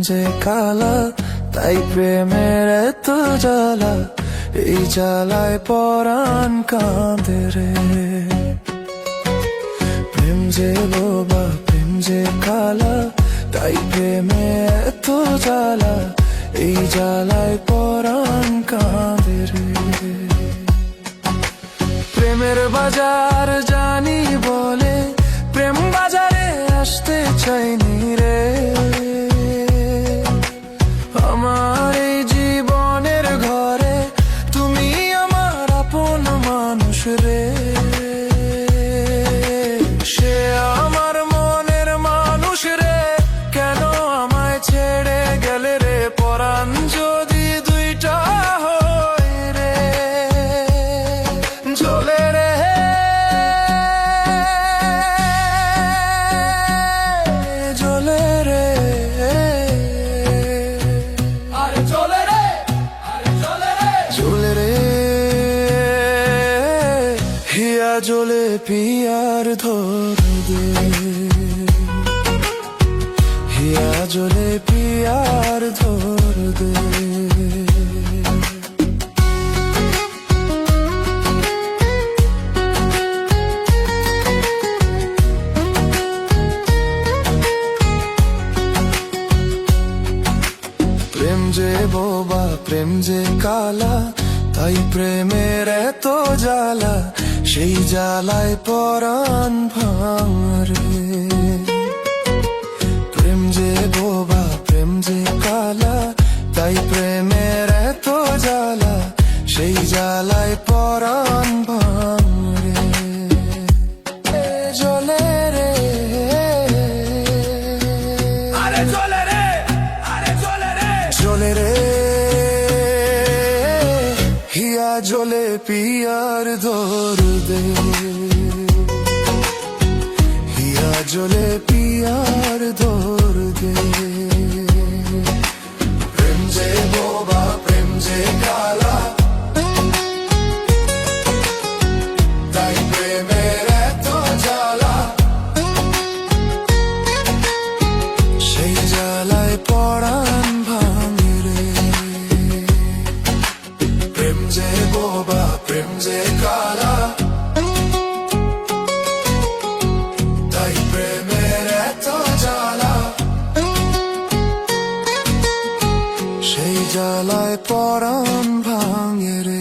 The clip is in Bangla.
যে কালা, তাই প্রেমের এত জ্বালা, এই জ্বালায় পরাণ কাঁদে রে। প্রেম যে বোবা, প্রেম যে কালা, তাই প্রেমে এত জ্বালা, এই জ্বালায় পরাণ কাঁদে রে। প্রেমের বাজার জানি বলে প্রেম বাজারে আসতে চাইনি রে। আমার এই জীবনের ঘরে তুমি আমার আপন মানুষ রে। সে আমার মনের মানুষ রে, কেন আমায় ছেড়ে গেলে রে। পরাণ যদি দুইটা হয় রে, জ্বলে রে, জ্বলে রে, আরে জ্বলে রে, আরে জ্বলে রে, জ্বলে রে। হিয়া জ্বলে পিয়ার ধর দে, হিয়া জ্বলে পিয়ার ধর দে। প্রেম যে বোবা, প্রেম যে কালা, তাই প্রেমের এত জ্বালা, সেই জ্বালায় পরাণ ভাঙরে। প্রেম যে বোবা, প্রেম যে কালা, তাই প্রেমের এত জ্বালা, সেই জ্বালায় পরাণ ভাঙরে। জ্বলে রে, আরে জ্বলে রে, আরে জ্বলে রে, জ্বলে রে। হিয়া জ্বলে পিয়ার ধর দে, হিয়া জ্বলে পিয়ার ধর দে। প্রেম যে বোবা, প্রেম যে কালা, তাই প্রেমের এত জ্বালা, সেই জ্বালায় পরাণ ভাঙে রে। প্রেম যে বোবা, প্রেম যে কালা, তাই প্রেমের এত জ্বালা, সেই জ্বালায় পরাণ ভাঙে রে।